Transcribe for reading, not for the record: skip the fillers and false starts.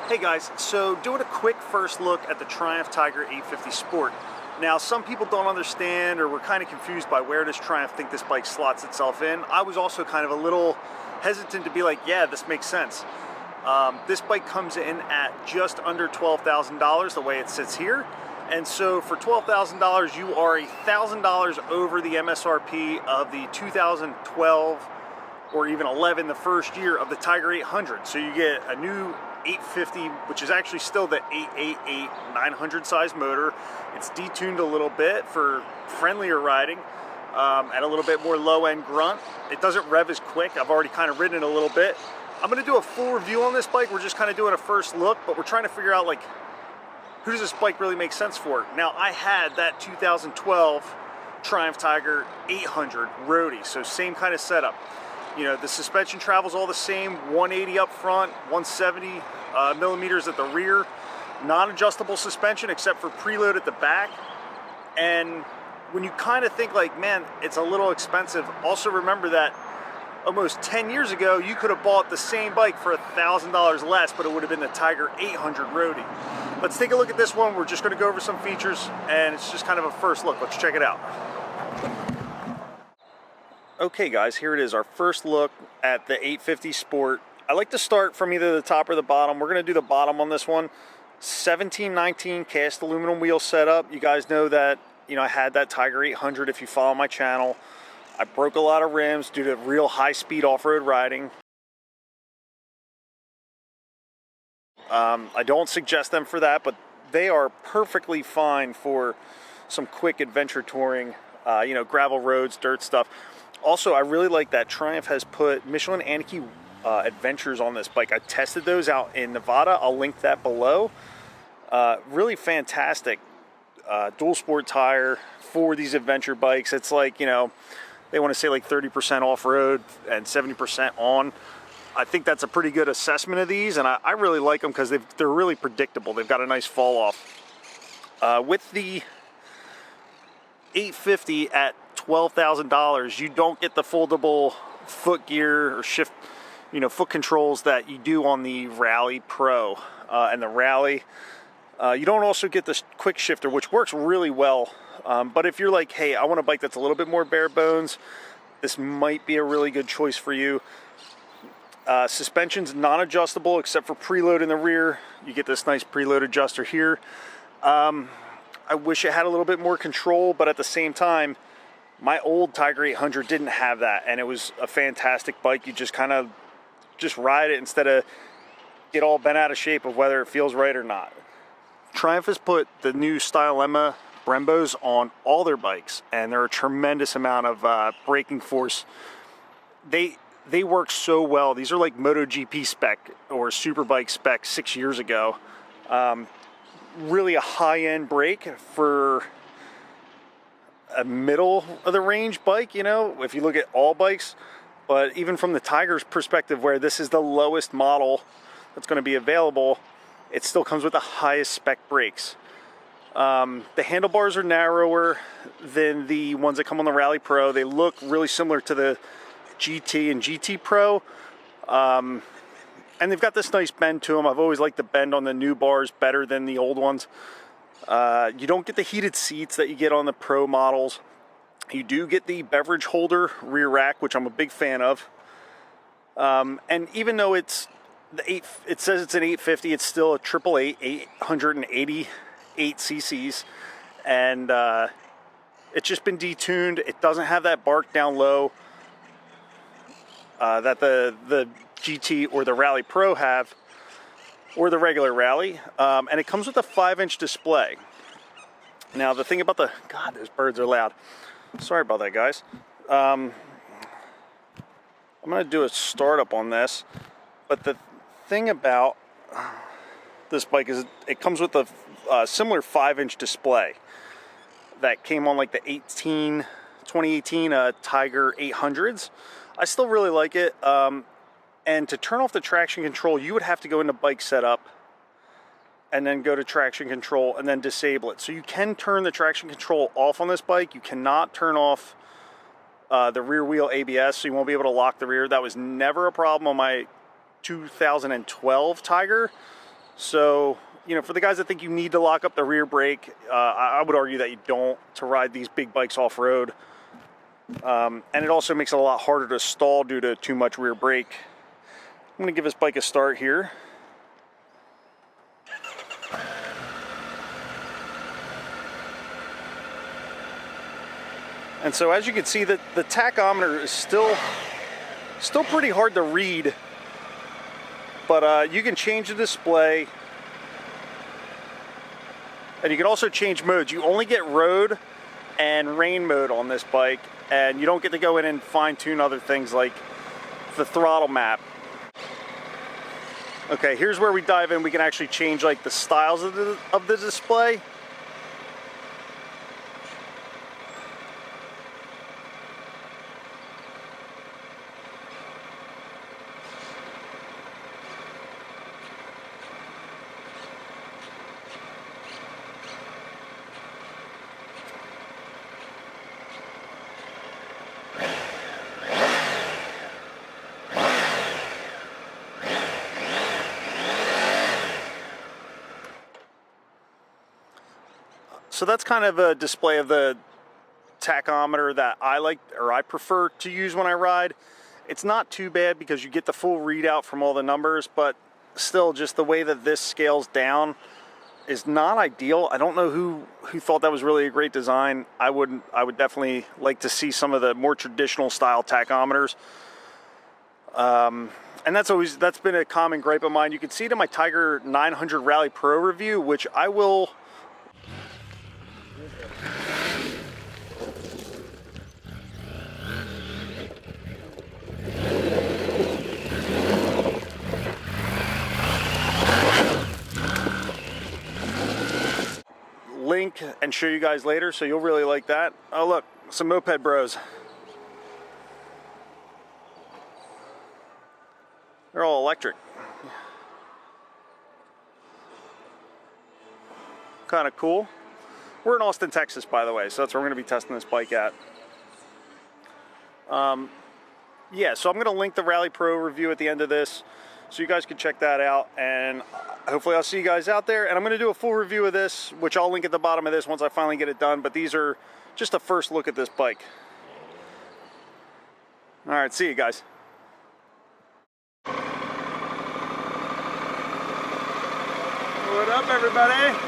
Hey guys, so doing a quick first look at the Triumph Tiger 850 Sport. Now some people don't understand or were kind of confused by where does Triumph think this bike slots itself in. I was also kind of a little hesitant to be like, yeah, this makes sense. This bike comes in at just under $12,000 the way it sits here. And so for $12,000 you are $1,000 over the MSRP of the 2012 or even 11, the first year of the Tiger 800. So you get a new 850, which is actually still the 888 900 size motor. It's detuned a little bit for friendlier riding and a little bit more low-end grunt. It doesn't rev as quick. I've already kind of ridden it a little bit. I'm going to do a full review on this bike. We're just kind of doing a first look, but we're trying to figure out, like, who does this bike really make sense for? Now, I had that 2012 Triumph Tiger 800 Roadie, so same kind of setup. You know, the suspension travels all the same, 180 up front, 170 millimeters at the rear, non-adjustable suspension except for preload at the back. And when you kind of think like, man, it's a little expensive, also remember that almost 10 years ago, you could have bought the same bike for $1,000 less, but it would have been the Tiger 800 Roadie. Let's take a look at this one. We're just going to go over some features, and it's just kind of a first look. Let's check it out. Okay guys, here it is, our first look at the 850 Sport. I like to start from either the top or the bottom. We're going to do the bottom on this one. 1719 cast aluminum wheel setup. You guys know that, you know, I had that Tiger 800 if you follow my channel. I broke a lot of rims due to real high-speed off-road riding. I don't suggest them for that, but they are perfectly fine for some quick adventure touring, you know, gravel roads, dirt stuff. Also, I really like that Triumph has put Michelin Anakee adventures on this bike. I tested those out in Nevada. I'll link that below. Really fantastic dual sport tire for these adventure bikes. It's like, you know, they want to say like 30% off-road and 70% on. I think that's a pretty good assessment of these, and I really like them because they're really predictable. They've got a nice fall off. With the 850 at $12,000, you don't get the foldable foot gear or shift, you know, foot controls that you do on the Rally Pro and the Rally. You don't also get this quick shifter, which works really well. But if you're like, hey, I want a bike that's a little bit more bare bones, this might be a really good choice for you. Suspension's non-adjustable except for preload in the rear. You get this nice preload adjuster here. I wish it had a little bit more control, but at the same time, my old Tiger 800 didn't have that, and it was a fantastic bike. You just kind of just ride it instead of get all bent out of shape of whether it feels right or not. Triumph has put the new Stylema Brembos on all their bikes, and they're a tremendous amount of braking force. They work so well. These are like MotoGP spec or Superbike spec 6 years ago. Really a high-end brake for a middle of the range bike, you know, if you look at all bikes. But even from the Tiger's perspective, where this is the lowest model that's going to be available, it still comes with the highest spec brakes. The handlebars are narrower than the ones that come on the Rally Pro. They look really similar to the GT and GT Pro. And they've got this nice bend to them. I've always liked the bend on the new bars better than the old ones. You don't get the heated seats that you get on the Pro models. You do get the beverage holder rear rack, which I'm a big fan of. And even though it says it's an 850, it's still a 888 cc's, and it's just been detuned. It doesn't have that bark down low that the GT or the Rally Pro have, or the regular Rally, and it comes with a 5-inch display. Now the thing about God, those birds are loud. Sorry about that, guys. I'm going to do a startup on this, but the thing about this bike is it comes with a similar 5-inch display that came on like the 2018 Tiger 800s. I still really like it. And to turn off the traction control, you would have to go into bike setup and then go to traction control and then disable it. So you can turn the traction control off on this bike. You cannot turn off the rear wheel ABS, so you won't be able to lock the rear. That was never a problem on my 2012 Tiger. So, you know, for the guys that think you need to lock up the rear brake, I would argue that you don't to ride these big bikes off-road. And it also makes it a lot harder to stall due to too much rear brake. I'm going to give this bike a start here. And so as you can see, the tachometer is still pretty hard to read, but you can change the display, and you can also change modes. You only get road and rain mode on this bike, and you don't get to go in and fine-tune other things like the throttle map. Okay, here's where we dive in. We can actually change like the styles of the display. So that's kind of a display of the tachometer that I like, or I prefer to use when I ride. It's not too bad because you get the full readout from all the numbers, but still just the way that this scales down is not ideal. I don't know who thought that was really a great design. I would definitely like to see some of the more traditional style tachometers. And that's been a common gripe of mine. You can see it in my Tiger 900 Rally Pro review, which I will link and show you guys later, so you'll really like that. Oh look, some moped bros. They're all electric. Kind of cool. We're in Austin, Texas, by the way, so that's where we're going to be testing this bike at. Yeah, so I'm going to link the Rally Pro review at the end of this, so you guys can check that out, and hopefully I'll see you guys out there. And I'm going to do a full review of this, which I'll link at the bottom of this once I finally get it done, but these are just a first look at this bike. All right, see you guys. What up, everybody?